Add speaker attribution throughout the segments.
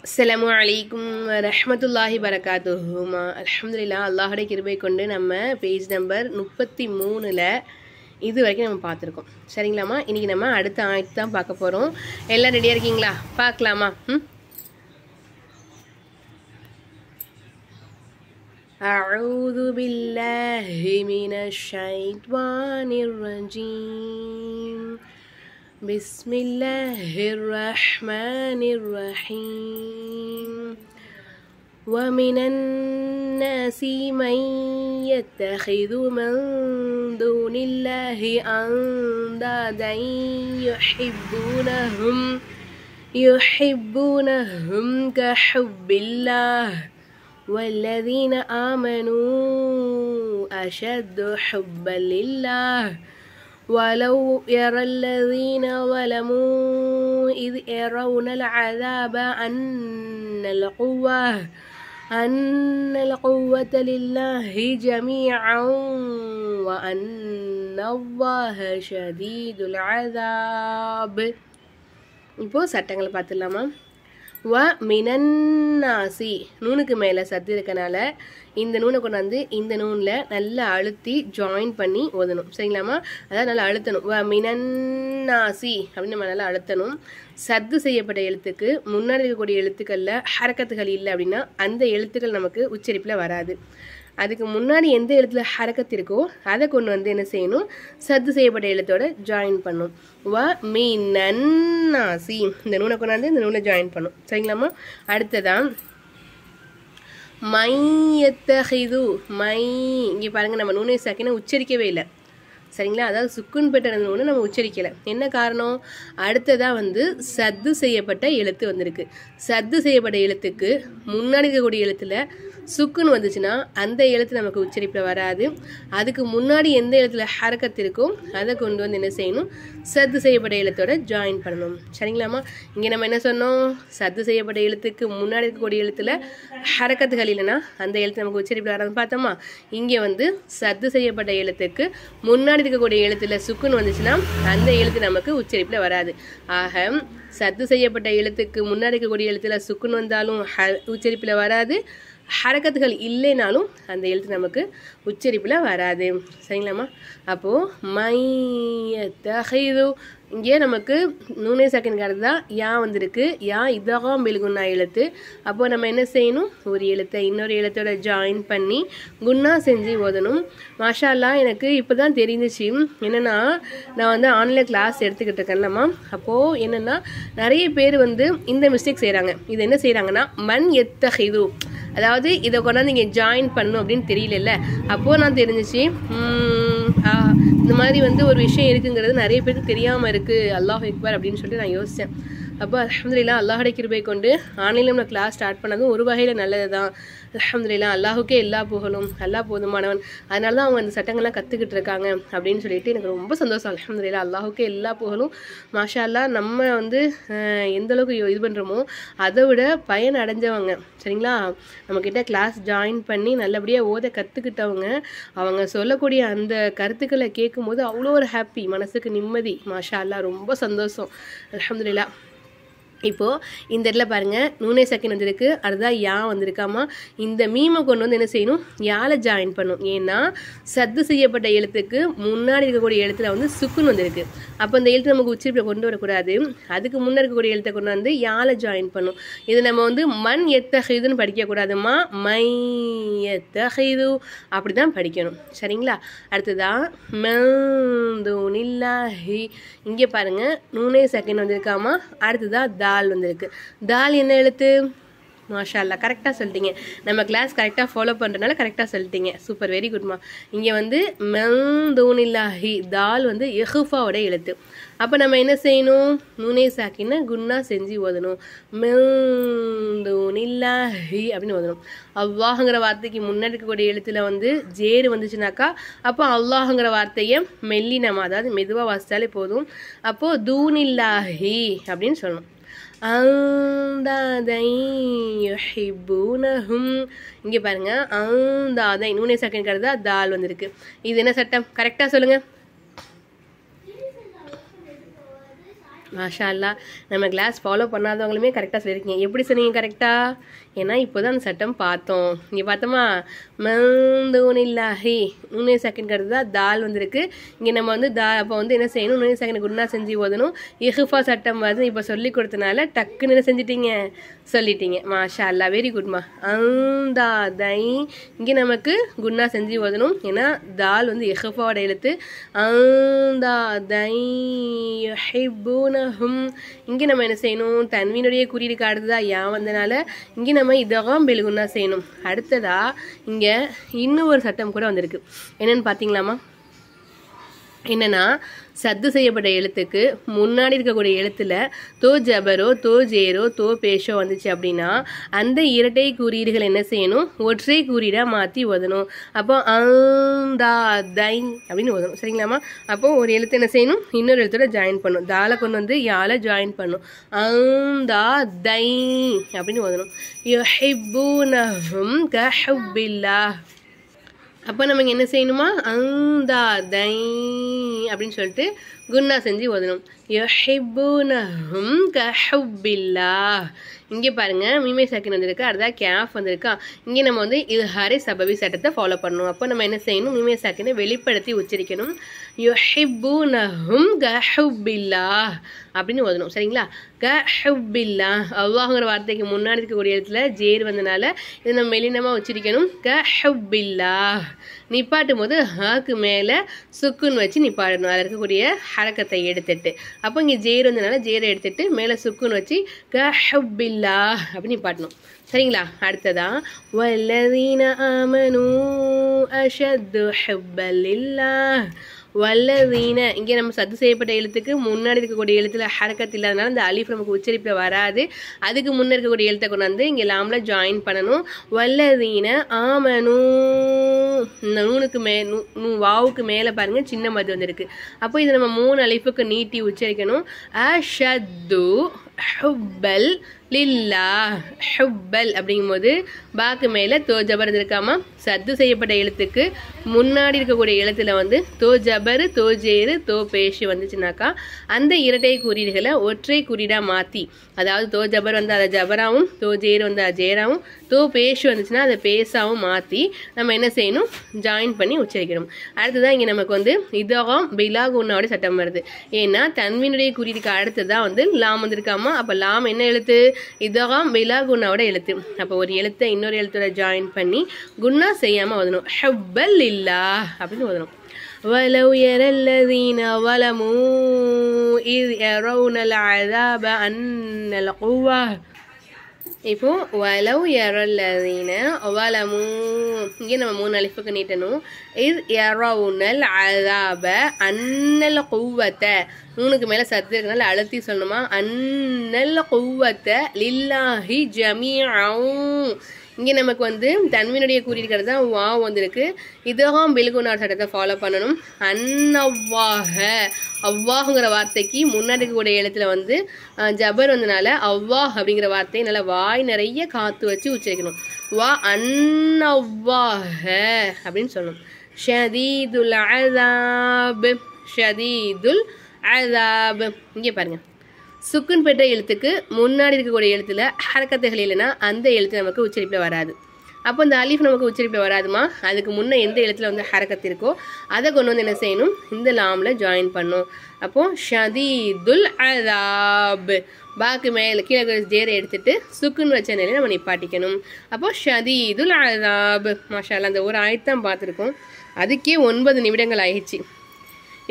Speaker 1: அஸ்ஸலாமு அலைக்கும் வரஹ்மத்துல்லாஹி வரகாத்துஹுமா. அல்ஹம்துலில்லாஹ், அல்லாஹுடைய கிருபை கொண்டு நம்ம பேஜ் நம்பர் 33ல் இது வரைக்கும் நம்ம பார்த்துருக்கோம். சரிங்களாம்மா? இன்றைக்கி நம்ம அடுத்த ஆயத்து தான் பார்க்க போகிறோம். எல்லாம் ரெடியாக இருக்கீங்களா? பார்க்கலாமா? அஊது பில்லாஹி மினஷ் ஷைத்வானிர் ரஜீம். بسم الله الرحمن الرحيم. ومن الناس من يتخذ من دون الله أندادا يحبونهم كحب الله والذين آمنوا أشد حبا لله ولو يرى الذين ظلموا إذ يرون العذاب أن القوة لله جميعا وأن الله شديد العذاب. இப்போது சட்டங்களை பார்த்துடலாமா? வ மினன்னாசி, நூனுக்கு மேலே சத்து இருக்கனால இந்த நூனை கொண்டாந்து இந்த நூனில் நல்லா அழுத்தி ஜாயின் பண்ணி ஓதணும். சரிங்களாம்மா? அதாவது நல்லா அழுத்தணும். வ மினன்னாசி அப்படின்னு நம்ம நல்லா அழுத்தணும். சத்து செய்யப்பட்ட எழுத்துக்கு முன்னாடி இருக்கக்கூடிய எழுத்துக்களில் ஹரக்கத்துகள் இல்லை அப்படின்னா அந்த எழுத்துக்கள் நமக்கு உச்சரிப்பில் வராது. அதுக்கு முன்னாடி எந்த எழுத்துல ஹரக்கத்து இருக்கோ அதை கொண்டு வந்து என்ன செய்யணும்? சத்து செய்யப்பட்ட எழுத்தோட ஜாயின் பண்ணும். வ மினன்னாசி, இந்த நூனை கொண்டாந்து இந்த நூனை ஜாயின் பண்ணும். சரிங்களாம்மா? அடுத்ததான் மை யத்தஹிது. மை, இங்கே பாருங்கள், நம்ம நூனை சாக்கின உச்சரிக்கவே இல்லை. சரிங்களா? அதாவது சுக்குன் பெற்ற நூனை நம்ம உச்சரிக்கலை. என்ன காரணம்? அடுத்ததாக வந்து சத்து செய்யப்பட்ட எழுத்து வந்திருக்கு. சத்து செய்யப்பட்ட எழுத்துக்கு முன்னாடி இருக்கக்கூடிய எழுத்தில் சுக்குன்னு வந்துச்சுன்னா அந்த எழுத்து நமக்கு உச்சரிப்பில் வராது. அதுக்கு முன்னாடி எந்த எழுத்துல ஹரக்கத்து இருக்கோ அதை கொண்டு வந்து என்ன செய்யணும்? சத்து செய்யப்பட்ட எழுத்தோட ஜாயின் பண்ணணும். சரிங்களாம்மா? இங்கே நம்ம என்ன சொன்னோம்? சத்து செய்யப்பட்ட எழுத்துக்கு முன்னாடி இருக்கக்கூடிய எழுத்துல ஹரக்கத்துகள் இல்லைன்னா அந்த எழுத்து நமக்கு உச்சரிப்பில் வராதுன்னு பார்த்தோமா? இங்கே வந்து சத்து செய்யப்பட்ட எழுத்துக்கு முன்னாடி இருக்கக்கூடிய எழுத்துல சுக்குன்னு வந்துச்சுன்னா அந்த எழுத்து நமக்கு உச்சரிப்பில் வராது. ஆக சத்து செய்யப்பட்ட எழுத்துக்கு முன்னாடி இருக்கக்கூடிய எழுத்துல சுக்குன்னு வந்தாலும் உச்சரிப்பில் வராது. ஹரக்கத்துகள் இல்லைனாலும் அந்த எழுத்து நமக்கு உச்சரிப்பில் வராது. சரிங்களாம்மா? அப்போது மை யத்தஹிது, இங்கே நமக்கு நூனே சாக்கின்காரது தான் யா வந்திருக்கு. யா இதகம் பெல்குன்னா எழுத்து. அப்போது நம்ம என்ன செய்யணும்? ஒரு எழுத்தை இன்னொரு எழுத்தோட ஜாயின் பண்ணி குன்னா செஞ்சு ஓதணும். மாஷா அல்லாஹ், எனக்கு இப்போ தான் தெரிஞ்சிச்சு. என்னென்னா, நான் வந்து ஆன்லைன் கிளாஸ் எடுத்துக்கிட்டு இருக்கேன்லம்மா. அப்போது என்னென்னா, நிறைய பேர் வந்து இந்த மிஸ்டேக் செய்கிறாங்க. இது என்ன செய்கிறாங்கன்னா, மன் யத்தஹிது, அதாவது இதை கொண்டாந்து இங்கே ஜாயின் பண்ணணும் அப்படின்னு தெரியல. அப்போது நான் தெரிஞ்சிச்சு, இந்த மாதிரி வந்து ஒரு விஷயம் இருக்குங்கிறது நிறைய பேருக்கு தெரியாமல் இருக்குது. அல்லாஹ் அக்பர் அப்படின்னு சொல்லிட்டு நான் யோசித்தேன். அப்போ அல்ஹம்துலில்லாஹ், அல்லாஹுடைய கிருபை கொண்டு ஆன்லைனில் நம்ம கிளாஸ் ஸ்டார்ட் பண்ணதும் ஒரு வகையில் நல்லது தான். அல்ஹம்துலில்லாஹ், அல்லாஹுக்கே எல்லா புகழும், அல்லாஹ் போதுமானவன். அதனால தான் அவங்க அந்த சட்டங்கள்லாம் கற்றுக்கிட்டு இருக்காங்க அப்படின்னு சொல்லிட்டு எனக்கு ரொம்ப சந்தோஷம். அல்ஹம்துலில்லாஹ், அல்லாஹுக்கே எல்லா புகழும். மாஷா அல்லாஹ், நம்ம வந்து எந்தளவுக்கு இது பண்ணுறோமோ அதை விட பயன் அடைஞ்சவங்க. சரிங்களா? நம்மக்கிட்ட கிளாஸ் ஜாயின் பண்ணி நல்லபடியாக ஓத கற்றுக்கிட்டவங்க, அவங்க சொல்லக்கூடிய அந்த கருத்துக்களை கேட்கும்போது அவ்வளோ ஒரு ஹாப்பி, மனசுக்கு நிம்மதி. மாஷா அல்லாஹ், ரொம்ப சந்தோஷம். அல்ஹம்துலில்லாஹ். இப்போது இந்த இடத்துல பாருங்கள், நூனே சக்கின் வந்திருக்கு. அதுதான் யா வந்திருக்காமா. இந்த மீமை கொண்டு வந்து என்ன செய்யணும்? யால ஜாயின் பண்ணும். ஏன்னா சத்து செய்யப்பட்ட எழுத்துக்கு முன்னாடி இருக்கக்கூடிய எழுத்துல வந்து சுக்குன்னு வந்திருக்கு. அப்போ இந்த எழுத்து நமக்கு உச்சரிப்பில் கொண்டு வரக்கூடாது. அதுக்கு முன்னாடி இருக்கக்கூடிய எழுத்தை கொண்டு வந்து யால ஜாயின் பண்ணும். இது நம்ம வந்து மண் எத்தஹிதுன்னு படிக்கக்கூடாதுமா. மை எத்தஹிது அப்படி தான் படிக்கணும். சரிங்களா? அடுத்ததான் மந்தூனில்லாஹி, இங்கே பாருங்கள் நூனே சக்கின் வந்திருக்காமா. அடுத்ததான் தால் வந்திருக்கு. தால் என்ன எழுத்து? மாஷா அல்லாஹ், கரெக்டாக சொல்லிட்டீங்க. நம்ம கிளாஸ் கரெக்டாக ஃபாலோ பண்ணுறதுனால கரெக்டாக சொல்லிட்டீங்க. சூப்பர், வெரி குட்மா. இங்கே வந்து மந்தூனில்லாஹி, தால் வந்து எஹுஃபாவோட எழுத்து. அப்போ நம்ம என்ன செய்யணும்? நூனே சாக்கின்னு குன்னா செஞ்சு ஓதணும். மந்தூனில்லாஹி அப்படின்னு ஓதணும். அல்லாஹுங்கிற வார்த்தைக்கு முன்னாடி இருக்கக்கூடிய எழுத்துல வந்து ஜேரு வந்துச்சுனாக்கா அப்போ அல்லாஹுங்கிற வார்த்தையை மெல்லினமா, அதாவது மெதுவாக வாசித்தாலே போதும். அப்போது தூனில்லாஹி அப்படின்னு சொல்லணும். அந்தாதை யுஹிப்பூனஹும், இங்கே பாருங்கள், அந்தாதை நூனே சாக்கின்கிறது தால் வந்திருக்கு. இது என்ன சட்டம்? கரெக்டாக சொல்லுங்கள். மாஷா அல்லா, நம்ம கிளாஸ் ஃபாலோ பண்ணாதவங்களுமே கரெக்டாக சொல்லியிருக்கீங்க. எப்படி சொன்னீங்க கரெக்டாக? ஏன்னா இப்போ தான் அந்த சட்டம் பார்த்தோம். இங்கே பார்த்தோமா, மந்தூனில்லாஹி 3 செகண்ட் கருது தான் தால் வந்திருக்கு. இங்கே நம்ம வந்து அப்போ வந்து என்ன செய்யணும், 3 செகண்ட் குன்னா செஞ்சு ஓதணும். இஹ்ஃபா சட்டம் வந்து இப்போ சொல்லி கொடுத்தனால டக்குன்னு என்ன செஞ்சிட்டீங்க, சொல்லிட்டீங்க. மாஷா அல்லா, வெரி குட்மா. அந்தா தை இங்கே நமக்கு குன்னா செஞ்சு ஓதணும். ஏன்னா தால் வந்து இஹ்ஃபாவோட எழுத்து. அந்தா தை யுஹிப்பூனஹும் இங்கே நம்ம என்ன செய்யணும், தன்வீனுடைய குறியீடுக்கு அடுத்ததாக யா வந்தனால இங்கே நம்ம இதகம் பெலுகுன்னா செய்யணும். அடுத்ததா இங்கே இன்னும் ஒரு சட்டம் கூட வந்திருக்கு. என்னன்னு பார்த்தீங்களாமா? என்னன்னா, சத்து செய்யப்பட்ட எழுத்துக்கு முன்னாடி இருக்கக்கூடிய எழுத்துல தோ ஜபரோ தோ ஜேரோ தோ பேஷோ வந்துச்சு அப்படின்னா அந்த இரட்டை குறியீடுகள் என்ன செய்யணும், ஒற்றை குறியீடாக மாற்றி ஓதணும். அப்போ அந்தா தை அப்படின்னு ஓதணும். சரிங்களாமா? அப்போ ஒரு எழுத்து என்ன செய்யணும், இன்னொரு எழுத்தோட ஜாயின் பண்ணும். தாலை கொண்டு வந்து யால ஜாயின் பண்ணும். அந்தா தை அப்படின்னு ஓதணும். யுஹிப்பூனஹும் கஹுப்பில்லாஹ். அப்போ நம்ம என்ன செய்யணுமா, அந்தா தை அப்படின்னு சொல்லிட்டு குன்னா செஞ்சு ஓதணும். யுஹிப்பூனஹும் கஹுப்பில்லாஹ். இங்கே பாருங்க, மீமை சாக்கின் வந்திருக்கு, அடுத்தா கேஃப் வந்திருக்கா. இங்கே நம்ம வந்து இல்ஹாரி சபவி சட்டத்தை ஃபாலோ பண்ணணும். அப்போ நம்ம என்ன செய்யணும், மீமை சாக்கினை வெளிப்படுத்தி உச்சரிக்கணும். யுஹிப்பூனஹும் கஹுப்பில்லாஹ் அப்படின்னு ஓதணும். சரிங்களா? கஹுப்பில்லாஹ், அல்லாஹ்ங்கிற வார்த்தைக்கு முன்னாடி இருக்கக்கூடிய இடத்துல ஜேர் வந்தனால இதை நம்ம மெலினமாக உச்சரிக்கணும். கஹுப்பில்லாஹ். நிப்பாட்டும் போது ஹாக்கு மேலே சுக்குன்னு வச்சு நிப்பாடணும். அதில் இருக்கக்கூடிய ஹரக்கத்தை எடுத்துட்டு. அப்போ இங்கே ஜேர் வந்தனால ஜேரை எடுத்துட்டு மேலே சுக்குன்னு வச்சு கஹுப்பில்லாஹ் அப்படின்னு நிப்பாட்டணும். சரிங்களா? அடுத்ததா வல்லதீன ஆமனூ அஷத்து ஹுப்பல் லில்லாஹ். வல்லதீன இங்கே நம்ம சத்து செய்யப்பட்ட எழுத்துக்கு முன்னாடி இருக்கக்கூடிய எழுத்துல ஹரக்கத் இல்லாதனால இந்த அலிஃப் நமக்கு உச்சரிப்பில் வராது. அதுக்கு முன்னே இருக்கக்கூடிய எழுத்தை கொண்டு வந்து இங்கே லாம்ல ஜாயின் பண்ணணும். வல்லதீன ஆமனூ, நூனுக்கு வாவுக்கு மேலே பாருங்க சின்ன மது வந்திருக்கு. அப்போ இது நம்ம 3 அலிஃபுக்கு நீட்டி உச்சரிக்கணும். அஷத்து ஹுப்பல் லில்லாஹ். ஹுப்பல் அப்படிங்கும்போது பாக்கு மேலே தோ ஜபர் இருக்காமா, சத்து செய்யப்பட்ட எழுத்துக்கு முன்னாடி இருக்கக்கூடிய எழுத்துல வந்து தோ ஜபர் தோ ஜேரு தோ பேஷு வந்துச்சுனாக்கா அந்த இரட்டை குறியீடுகளை ஒற்றை குறியீடாக மாற்றி, அதாவது தோ ஜபர் வந்து அதை ஜபராவும் தோ ஜேரு வந்து அதை ஜேராவும் தோ பேஷு வந்துச்சுன்னா அதை பேசாவும் மாற்றி நம்ம என்ன செய்யணும், ஜாயின் பண்ணி உச்சரிக்கணும். அடுத்ததான் இங்கே நமக்கு வந்து இதகம் பிலாகுன்னாவோட சட்டம் வருது. ஏன்னா தன்வீனுடைய குறியீடுக்கு அடுத்ததான் வந்து லாம் வந்திருக்காமா. அப்போ லாம் என்ன எழுத்து, இதகம் பிலாகுன்னாவோட எழுத்து. அப்போ ஒரு எழுத்தை இன்னொரு எழுத்தோட ஜாயின் பண்ணி குன்னா செய்யாமல் ஓதணும். ஹுப்பல் லில்லாஹ் அப்படின்னு ஓதணும். وَلَوْ يَرَى الَّذِينَ ظَلَمُوا إِذْ يَرَوْنَ الْعَذَابَ أَنَّ الْقُوَّةَ. இப்போ வலவ் யரல்லதீன வலமு இங்கே நம்ம 3 அலிஃபுக்கு நீட்டணும். இஸ் யரவுனல் அஸாப அன்னல் குவ்வத்த, நூனுக்கு மேலே சத்து இருக்கனால அழுத்தி சொல்லணுமா. அன்னல் குவ்வத்த லில்லாஹி ஜமீஅன். இங்கே நமக்கு வந்து தன்வீனுடைய குறியீடுகிறது தான் வா வந்திருக்கு. இதகம் பில்குனார் சட்டத்தை ஃபாலோ பண்ணணும். அன்னவ்வாஹ, அவ்வாஹுங்கிற வார்த்தைக்கு முன்னாடி இருக்கக்கூடிய எழுத்துல வந்து ஜபர் வந்தனால அவ்வாஹ் அப்படிங்கிற வார்த்தையை நல்லா வாய் நிறைய காத்து வச்சு உச்சரிக்கணும். வா அன்னவ்வாஹ அப்படின்னு சொல்லணும். ஷதீதுல் அஸாப், ஷதீதுல் அஸாப். இங்கே பாருங்க, சுக்குன் பெற்ற எழுத்துக்கு முன்னாடி இருக்கக்கூடிய எழுத்துல ஹரக்கத்துகள் இல்லைன்னா அந்த எழுத்து நமக்கு உச்சரிப்பில் வராது. அப்போ இந்த அலிஃப் நமக்கு உச்சரிப்பில் வராதுமா. அதுக்கு முன்னே எந்த எழுத்துல வந்து ஹரக்கத்து இருக்கோ அதை கொண்டு வந்து என்ன செய்யணும், இந்த லாம்ல ஜாயின் பண்ணும். அப்போ ஷதீதுல் அஸாப், பாக்கு மேலே கீழே ஜேரை எடுத்துட்டு சுக்குன்னு வச்ச நிலையை நம்ம நிப்பாட்டிக்கணும். அப்போ ஷதீதுல் அஸாப். மாஷா அல்லாஹ், அந்த ஒரு ஆயத்தான் பார்த்துருக்கோம், அதுக்கே 9 நிமிடங்கள் ஆயிடுச்சு.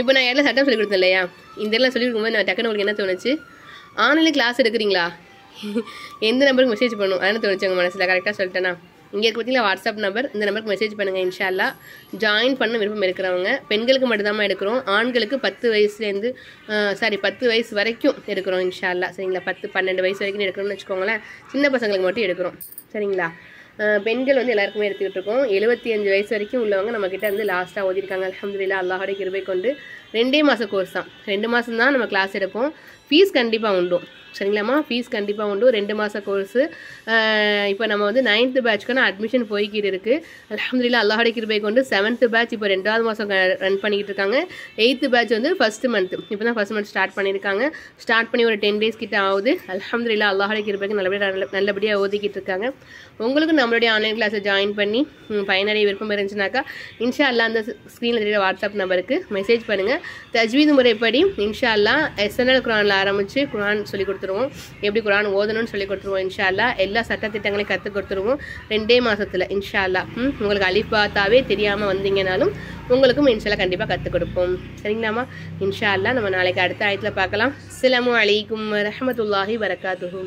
Speaker 1: இப்போ நான் எல்லாம் சட்டம் சொல்லிக் கொடுத்தேன் இல்லையா, இந்த எல்லாம் சொல்லிக் கொடுக்கும்போது நான் டக்குன்னு உங்களுக்கு என்ன தோணுச்சு, ஆன்லைனில் கிளாஸ் எடுக்கிறீங்களா, எந்த நம்பருக்கு மெசேஜ் பண்ணணும் அதெல்லாம் தோணுச்சு உங்கள் மனசில். கரெக்டாக சொல்லிட்டேன்னா இங்கே இருக்க பார்த்தீங்களா வாட்ஸ்அப் நம்பர், இந்த நம்பருக்கு மெசேஜ் பண்ணுங்கள். இன்ஷா அல்லாஹ் ஜாயின் பண்ண விருப்பம் இருக்கிறவங்க, பெண்களுக்கு மட்டும்தான் எடுக்கிறோம், ஆண்களுக்கு 10 வயசுலேருந்து 10 வயசு வரைக்கும் எடுக்கிறோம் இன்ஷா அல்லாஹ். சரிங்களா? 10-12 வயசு வரைக்கும் எடுக்கிறோம்னு வச்சுக்கோங்களேன். சின்ன பசங்களுக்கு மட்டும் எடுக்கிறோம். சரிங்களா? பெண்கள் வந்து எல்லாருக்குமே எடுத்துக்கிட்டு இருக்கோம். 75 வயசு வரைக்கும் உள்ளவங்க நம்மக்கிட்ட வந்து லாஸ்ட்டாக ஓதிருக்காங்க. அல்ஹம்துலில்லாஹ், அல்லாஹ்வுடைய கிருபை கொண்டு 2 மாத கோர்ஸ் தான், 2 மாதம் தான் நம்ம கிளாஸ் எடுப்போம். ஃபீஸ் கண்டிப்பாக உண்டு சரிங்களாம்மா, ஃபீஸ் கண்டிப்பாக உண்டு. 2 மாத கோர்ஸு. இப்போ நம்ம வந்து 9th பேட்ச்க்கான அட்மிஷன் போய்கிட்டு இருக்குது. அல்ஹம்துலில்லாஹ் அல்லாஹ்வுடைய கிருபை கொண்டு 7th பேட்ச் இப்போ 2வது மாதம் ரன் பண்ணிக்கிட்டு இருக்காங்க. 8th பேட்ச் வந்து ஃபர்ஸ்ட் மந்த், இப்போ தான் ஃபர்ஸ்ட் மந்த் ஸ்டார்ட் பண்ணியிருக்காங்க. ஸ்டார்ட் பண்ணி ஒரு 10 days கிட்ட ஆகுது. அல்ஹம்துலில்லாஹ் அல்லாஹ்வுடைய கிருபைக்கு நல்லபடியாக ஓதிக்கிட்டு இருக்காங்க. உங்களுக்கு நம்மளுடைய ஆன்லைன் கிளாஸை ஜாயின் பண்ணி பயனடைய விருப்பம் இருந்துச்சுனாக்கா இன்ஷா அல்லாஹ் அந்த ஸ்க்ரீனில் தெரியுற வாட்ஸ்அப் நம்பருக்கு மெசேஜ் பண்ணுங்கள். தஜ்வீத் முறைப்படி இன்ஷா அல்லாஹ் SNL குர்ஆனில் ஆரம்பித்து குர்ஆன் சொல்லி கொடுத்துருவோம். எப்படி குர்ஆன் ஓதணும்னு சொல்லி கொடுத்துருவோம். இன்ஷா அல்லாஹ் எல்லா சட்டத்திட்டங்களையும் கற்றுக் கொடுத்துருவோம் 2 மாதத்தில் இன்ஷா அல்லாஹ். உங்களுக்கு அலிஃப் பா தாவே தெரியாமல் வந்தீங்கனாலும் உங்களுக்கும் இன்ஷா அல்லாஹ் கண்டிப்பாக கற்றுக் கொடுப்போம் சரிங்களாம்மா. இன்ஷா அல்லாஹ் நம்ம நாளைக்கு அடுத்த ஆயத்தில் பார்க்கலாம். அஸ்ஸலாமு அலைக்கும் வரஹ்மத்துல்லாஹி வரகாத்துஹு.